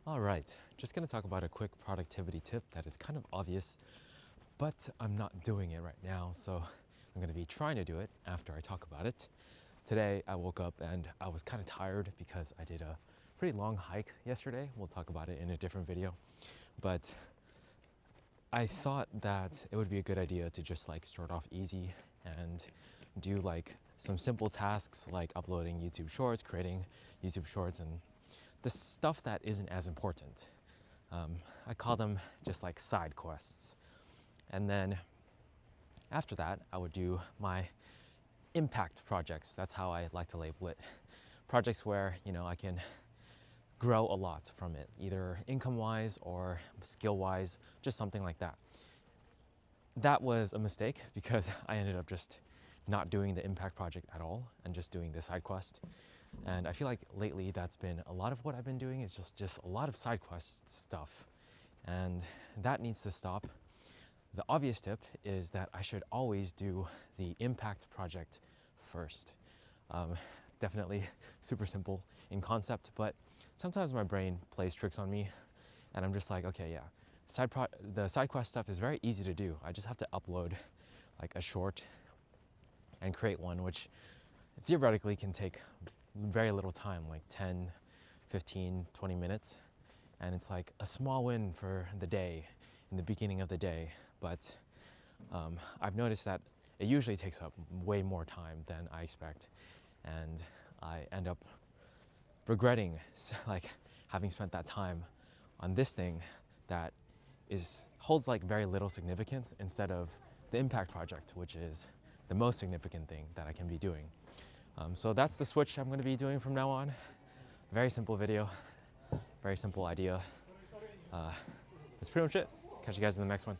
All right, just gonna talk about a quick productivity tip that is kind of obvious, but I'm not doing it right now, so I'm gonna be trying to do it after I talk about it. Today, I woke up and I was kind of tired because I did a pretty long hike yesterday. We'll talk about it in a different video, but I thought that it would be a good idea to just like start off easy and do like some simple tasks like uploading YouTube Shorts, creating YouTube Shorts, and the stuff that isn't as important. I call them just like side quests. And then after that, I would do my impact projects. That's how I like to label it. Projects where, I can grow a lot from it, either income-wise or skill-wise, just something like that. That was a mistake because I ended up just not doing the impact project at all and just doing the side quest. And I feel like lately that's been a lot of what I've been doing is just a lot of side quest stuff. And that needs to stop. The obvious tip is that I should always do the impact project first. Definitely super simple in concept, but sometimes my brain plays tricks on me and I'm just like, okay, yeah, the side quest stuff is very easy to do. I just have to upload like a short and create one, which theoretically can take very little time, like 10, 15, 20 minutes. And it's like a small win for the day, in the beginning of the day. But I've noticed that it usually takes up way more time than I expect. And I end up regretting like having spent that time on this thing that holds like very little significance instead of the impact project, which is the most significant thing that I can be doing. So that's the switch I'm going to be doing from now on. Very simple video, very simple idea. That's pretty much it. Catch you guys in the next one.